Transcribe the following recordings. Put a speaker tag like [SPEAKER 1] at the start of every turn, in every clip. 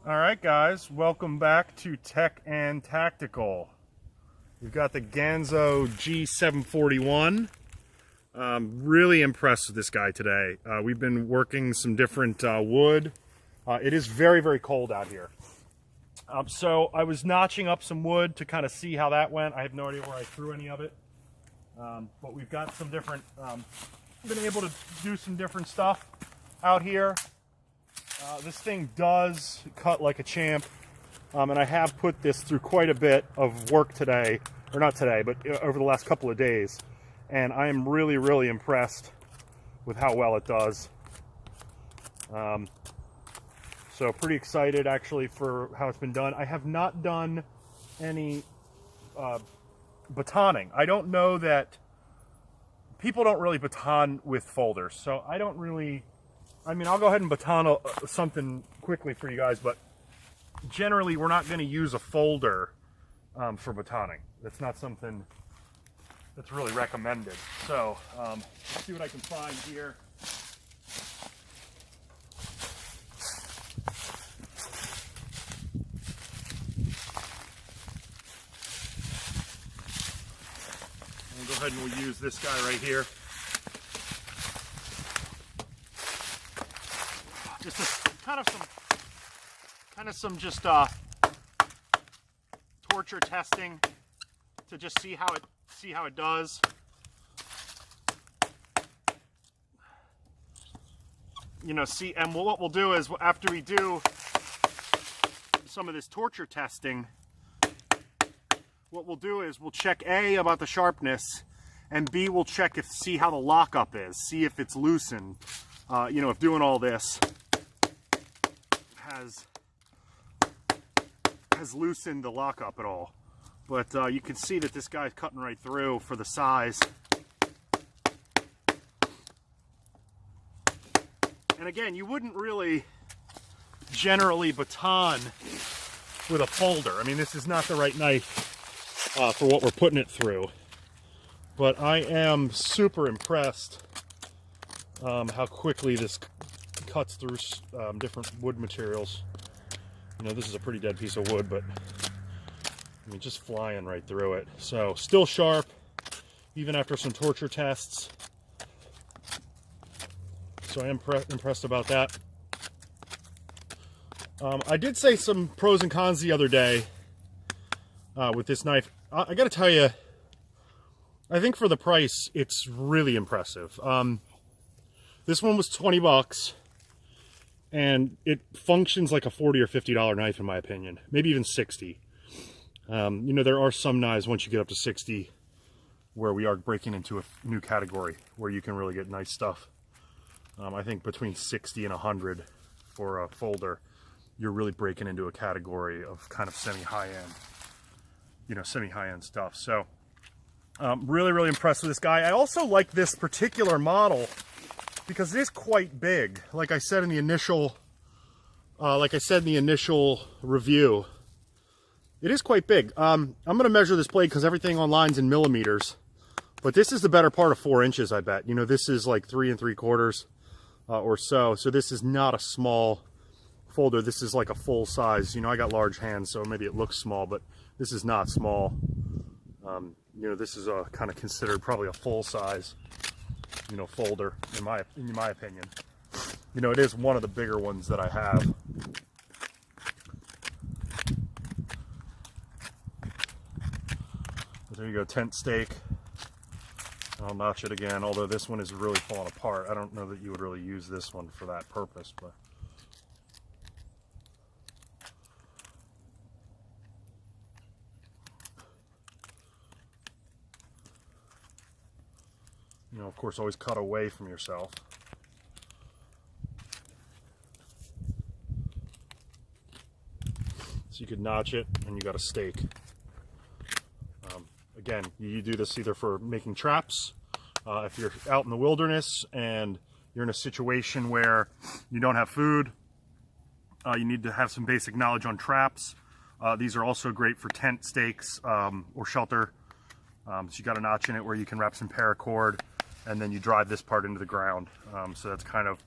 [SPEAKER 1] All right, guys, welcome back to Tech and Tactical. We've got the Ganzo G741. Really impressed with this guy today. We've been working some different wood. It is very, very cold out here. So I was notching up some wood to kind of see how that went. I have no idea where I threw any of it. But we've got some different, been able to do some different stuff out here. This thing does cut like a champ, and I have put this through quite a bit of work today, or not today, but over the last couple of days, and I am really, really impressed with how well it does. So pretty excited actually for how it's been done. I have not done any batoning. I don't know that people don't really baton with folders, so I don't really. I mean, I'll go ahead and baton something quickly for you guys, but generally we're not going to use a folder for batoning. That's not something that's really recommended. So let's see what I can find here. We'll go ahead and we'll use this guy right here. Just some torture testing to just see how it does. You know, and what we'll do is after we do some of this torture testing, what we'll do is we'll check A, about the sharpness, and B, we'll check see how the lockup is, see if it's loosened. You know, if doing all this has loosened the lockup at all. But you can see that this guy's cutting right through for the size. And again, you wouldn't really generally baton with a folder. I mean, this is not the right knife for what we're putting it through. But I am super impressed how quickly this cuts through different wood materials. You know, this is a pretty dead piece of wood, but I mean, just flying right through it. So still sharp, even after some torture tests. So I am impressed about that. I did say some pros and cons the other day with this knife. I got to tell you, I think for the price, it's really impressive. This one was 20 bucks. And it functions like a $40 or $50 knife, in my opinion. Maybe even 60. You know, there are some knives, once you get up to 60, where we are breaking into a new category, where you can really get nice stuff. I think between 60 and 100 for a folder, you're really breaking into a category of kind of semi-high-end, you know, semi-high-end stuff. So, really, really impressed with this guy. I also like this particular model because it is quite big. Like I said in the initial review, it is quite big. I'm going to measure this blade because everything online's in millimeters, but this is the better part of 4 inches, I bet. You know, this is like 3 3/4 or so. So this is not a small folder. This is like a full size. You know, I got large hands, so maybe it looks small, but this is not small. You know, this is kind of considered probably a full size, you know, folder in my opinion. You know, it is one of the bigger ones that I have. But there you go, tent stake. I'll notch it again, although this one is really falling apart. I don't know that you would really use this one for that purpose, but you know, of course, always cut away from yourself. So you could notch it and you got a stake. Again, you do this either for making traps, if you're out in the wilderness and you're in a situation where you don't have food, you need to have some basic knowledge on traps. These are also great for tent stakes or shelter. So you got a notch in it where you can wrap some paracord and then you drive this part into the ground. So that's kind of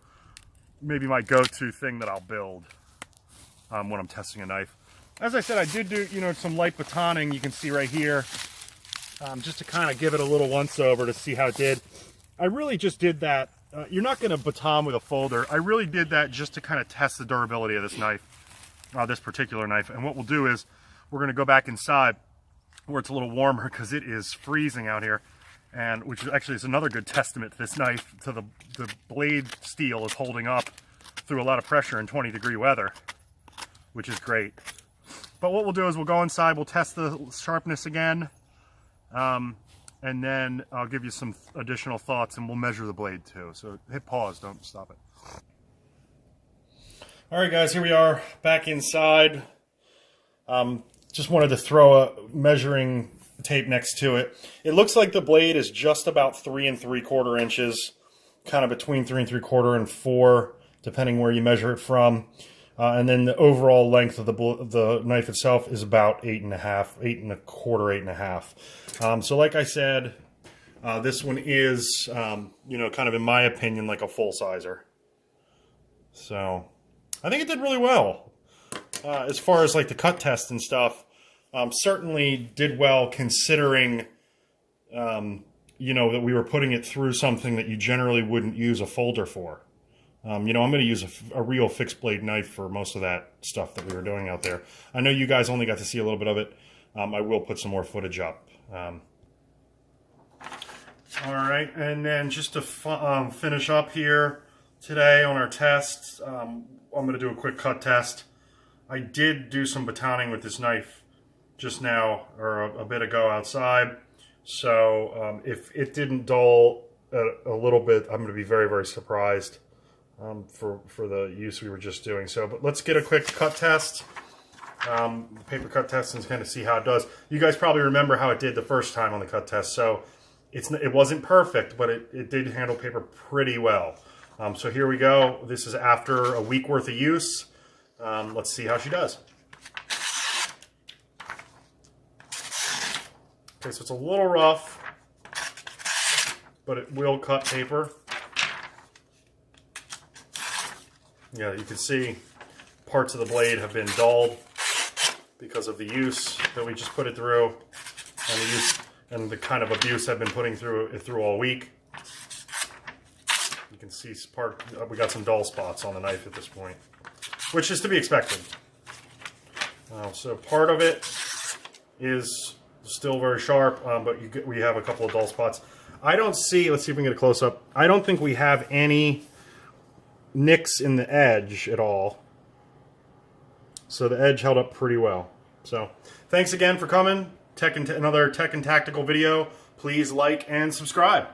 [SPEAKER 1] maybe my go-to thing that I'll build when I'm testing a knife. As I said, I did do, you know, some light batoning, you can see right here, just to kind of give it a little once-over to see how it did. I really just did that. You're not going to baton with a folder. I really did that just to kind of test the durability of this knife, this particular knife. And what we'll do is we're going to go back inside where it's a little warmer because it is freezing out here. And which actually is another good testament to this knife, to the blade steel is holding up through a lot of pressure in 20-degree weather, which is great. But what we'll do is we'll go inside, we'll test the sharpness again, and then I'll give you some additional thoughts, and we'll measure the blade too. So hit pause, don't stop it. All right, guys, here we are back inside. Just wanted to throw a measuring tape next to it. It looks like the blade is just about 3 3/4 inches, kind of between 3 3/4 and 4, depending where you measure it from. And then the overall length of the knife itself is about 8 1/4, 8 1/4. So like I said, this one is, you know, kind of in my opinion, like a full-sizer. So I think it did really well. As far as like the cut test and stuff, certainly did well considering, you know, that we were putting it through something that you generally wouldn't use a folder for. You know, I'm going to use a real fixed blade knife for most of that stuff that we were doing out there. I know you guys only got to see a little bit of it. I will put some more footage up. All right, and then just to finish up here today on our tests, I'm going to do a quick cut test. I did do some batoning with this knife just now, or a bit ago outside. So if it didn't dull a little bit, I'm going to be very, very surprised. For the use we were just doing. So, but let's get a quick cut test, paper cut test, and kind of see how it does. You guys probably remember how it did the first time on the cut test. So it wasn't perfect, but it did handle paper pretty well. So here we go. This is after a week worth of use. Let's see how she does. Okay, so it's a little rough, but it will cut paper. Yeah, you can see parts of the blade have been dulled because of the use that we just put it through, and the use and the kind of abuse I've been putting through it through all week. You can see we got some dull spots on the knife at this point, which is to be expected. So part of it is still very sharp, but we have a couple of dull spots. I don't see. Let's see if we can get a close up. I don't think we have any nicks in the edge at all. So the edge held up pretty well. So thanks again for coming. Another tech and tactical video. Please like and subscribe.